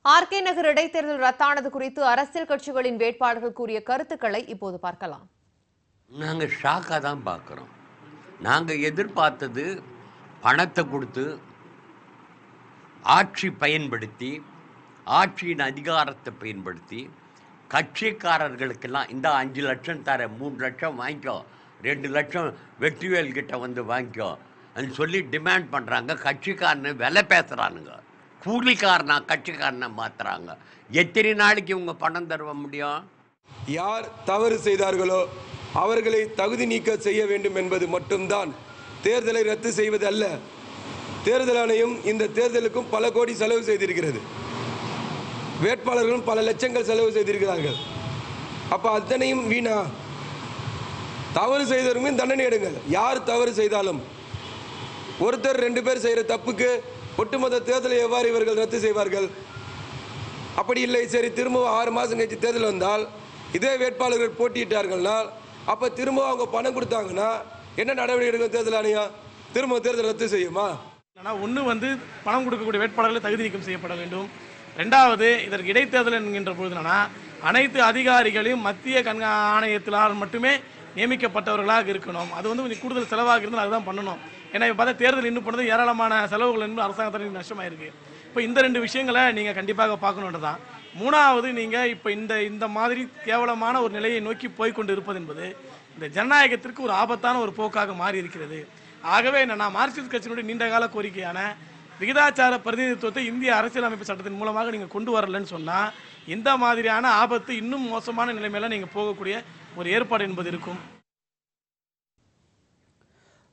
RK நகர் இடைத்தேர்தல் ரத்தானது குறித்து அரசியல் கட்சிகளின் வேட்பாளர்கள் கூறிய கருத்துக்களை இப்போது பார்க்கலாம். நாங்கள் ஷாக்காக தான் பார்க்குறோம். நாங்கள் எதிர்பார்த்தது பணத்தை கொடுத்து ஆட்சி பயன்படுத்தி, ஆட்சியின் அதிகாரத்தை பயன்படுத்தி, கட்சிக்காரர்களுக்கெல்லாம் இந்த 5 லட்சம் தர, 3 லட்சம் வாங்கிக்கோ, 2 லட்சம் வெற்றிவேல் கிட்ட வந்து வாங்கிக்கோ சொல்லி டிமாண்ட் பண்ணுறாங்க. கட்சிக்காரனை விலை பேசுகிறானுங்க. கூலிக்காரனா கட்சிக்காரனை மாற்றுறாங்க. எத்தனை நாளைக்கு இவங்க பணம் தருவ முடியும்? யார் தவறு செய்தார்களோ அவர்களை தகுதி நீக்க செய்ய வேண்டும் என்பது மட்டும்தான். தேர்தலை ரத்து செய்வது அல்ல. தேர்தல் ஆணையம் இந்த தேர்தலுக்கும் பல கோடி செலவு செய்திருக்கிறது. வேட்பாளர்களும் பல லட்சங்கள் செலவு செய்திருக்கிறார்கள். அப்போ அத்தனையும் வீணா? தவறு செய்தவர்களும் தண்டனை எடுங்கள். யார் தவறு செய்தாலும் ஒருத்தர் 2 பேர் செய்கிற தப்புக்கு ஒட்டுமொத்த தேர்தலை எவ்வாறு இவர்கள் ரத்து செய்வார்கள்? அப்படி இல்லை, சரி, திரும்ப 6 மாதம் கழிச்சு தேர்தல் வந்தால் இதே வேட்பாளர்கள் போட்டியிட்டார்கள்னா, அப்போ திரும்ப அவங்க பணம் கொடுத்தாங்கன்னா என்ன நடவடிக்கை எடுக்கும் தேர்தல் ஆணையம்? திரும்ப தேர்தல் ரத்து செய்யுமா? ஆனால் ஒன்று பணம் கொடுக்கக்கூடிய வேட்பாளர்கள் தகுதி நீக்கம் செய்யப்பட வேண்டும். 2வது, இதற்கு இடைத்தேர்தல் என்கின்ற பொழுதுனா அனைத்து அதிகாரிகளையும் மத்திய ஆணையத்தினால் மட்டுமே நியமிக்கப்பட்டவர்களாக இருக்கணும். அது கொஞ்சம் கூடுதல் செலவாக இருந்தால் அதுதான் பண்ணணும். ஏன்னா இப்போ பார்த்தா தேர்தல் இன்னும் பண்ணது ஏராளமான செலவுகள் இன்னும் அரசாங்கத்தில் நஷ்டமாயிருக்கு. இப்போ இந்த 2 விஷயங்களை நீங்கள் கண்டிப்பாக பார்க்கணுன்றது தான். 3வது, நீங்கள் இப்போ இந்த மாதிரி கேவலமான ஒரு நிலையை நோக்கி போய்கொண்டு இருப்பது என்பது இந்த ஜனநாயகத்திற்கு ஒரு ஆபத்தான ஒரு போக்காக மாறி இருக்கிறது. ஆகவே நான் மார்க்சிஸ்ட் கட்சியினுடைய நீண்டகால கோரிக்கையான விகிதாச்சார பிரதிநிதித்துவத்தை இந்திய அரசியலமைப்பு சட்டத்தின் மூலமாக நீங்கள் கொண்டு வரலன்னு சொன்னால் இந்த மாதிரியான ஆபத்து இன்னும் மோசமான நிலைமையில நீங்கள் போகக்கூடிய ஒரு ஏற்பாடு என்பது இருக்கும்.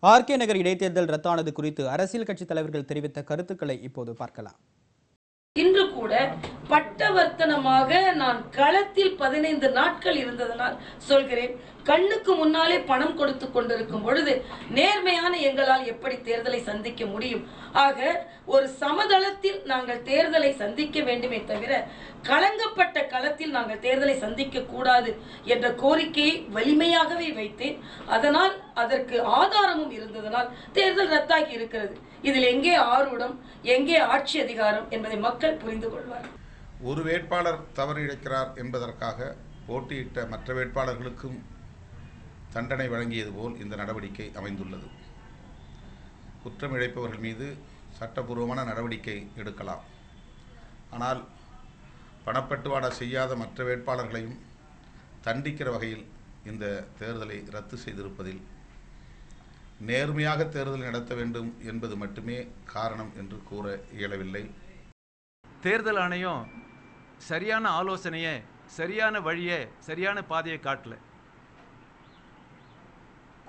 ஆர்கே நகர் இடைத்தேர்தல் ரத்தானது குறித்து அரசியல் கட்சி தலைவர்கள் தெரிவித்த கருத்துக்களை இப்போது பார்க்கலாம். இன்று கூட பட்டவர்த்தனமாக நான் களத்தில் 15 நாட்கள் இருந்ததனால் சொல்கிறேன், கண்ணுக்கு முன்னாலே பணம் கொடுத்து கொண்டிருக்கும் பொழுது நேர்மையான எங்களால் எப்படி தேர்தலை சந்திக்க முடியும்? ஆக ஒரு சமதளத்தில் நாங்கள் தேர்தலை சந்திக்க வேண்டுமே தவிர களங்கப்பட்ட களத்தில் நாங்கள் தேர்தலை சந்திக்க கூடாது என்ற கோரிக்கையை வலிமையாகவே வைத்தேன். அதனால் அதற்கு ஆதாரமும் இருந்ததனால் தேர்தல் ரத்தாகி இருக்கிறது. இதில் எங்கே ஆர்வம், எங்கே ஆட்சி அதிகாரம் என்பதை மக்கள் புரிந்து கொள்வார். ஒரு வேட்பாளர் தவறு இழைக்கிறார் என்பதற்காக போட்டியிட்ட மற்ற வேட்பாளர்களுக்கும் தண்டனை வழங்கியது போல் இந்த நடவடிக்கை அமைந்துள்ளது. குற்றம் இழைப்பவர்கள் மீது சட்டபூர்வமான நடவடிக்கை எடுக்கலாம். ஆனால் பணப்பட்டுவாடா செய்யாத மற்ற வேட்பாளர்களையும் தண்டிக்கிற வகையில் இந்த தேர்தலை ரத்து செய்திருப்பதில் நேர்மையாக தேர்தல் நடத்த வேண்டும் என்பது மட்டுமே காரணம் என்று கூற இயலவில்லை. தேர்தல் ஆணையம் சரியான ஆலோசனையை, சரியான வழியை, சரியான பாதையை காட்டல.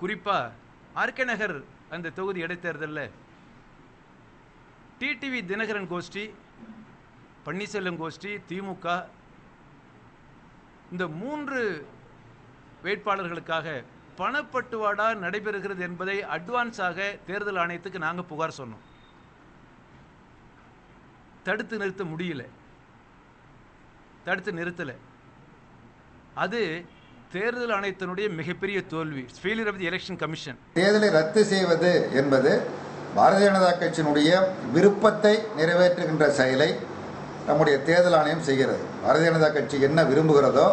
குறிப்பாக ஆர்கே நகர் அந்த தொகுதி இடைத்தேர்தலில் டிடிவி தினகரன் கோஷ்டி, பன்னீர்செல்வம் கோஷ்டி, திமுக இந்த 3 வேட்பாளர்களுக்காக பணப்பட்டுவாடா நடைபெறுகிறது என்பதை அட்வான்ஸாக தேர்தல் ஆணையத்துக்கு நாங்கள் புகார் சொன்னோம். தடுத்து நிறுத்த முடியல, தடுத்து நிறுத்தலை. அது தேர்தல் ஆணையத்தினுடைய மிகப்பெரிய தோல்வி. Failure of the election commission. தேர்தலை ரத்து செய்வது என்பது பாரதிய ஜனதா கட்சியினுடைய விருப்பத்தை நிறைவேற்றுகின்ற செயலை நம்முடைய தேர்தல் ஆணையம் செய்கிறது. பாரதிய ஜனதா கட்சி என்ன விரும்புகிறதோ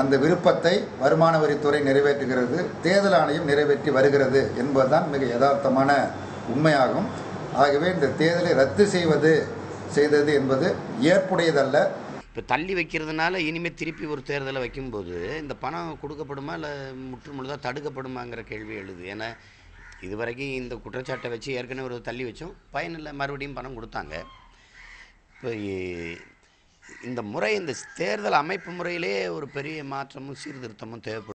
அந்த விருப்பத்தை வருமான வரித்துறை நிறைவேற்றுகிறது, தேர்தல் ஆணையம் நிறைவேற்றி வருகிறது என்பதுதான் மிக யதார்த்தமான உண்மையாகும். ஆகவே இந்த தேர்தலை ரத்து செய்தது என்பது ஏற்புடையதல்ல. இப்போ தள்ளி வைக்கிறதுனால இனிமேல் திருப்பி ஒரு தேர்தலை வைக்கும்போது இந்த பணம் கொடுக்கப்படுமா இல்லை முற்றுமுழுதாக தடுக்கப்படுமாங்கிற கேள்வி எழுது. ஏன்னா இதுவரைக்கும் இந்த குற்றச்சாட்டை வச்சு ஏற்கனவே ஒரு தள்ளி வச்சோம், பயனில்லை, மறுபடியும் பணம் கொடுத்தாங்க. இப்போ இந்த முறை, இந்த தேர்தல் அமைப்பு முறையிலே ஒரு பெரிய மாற்றமும் சீர்திருத்தமும் தேவைப்படும்.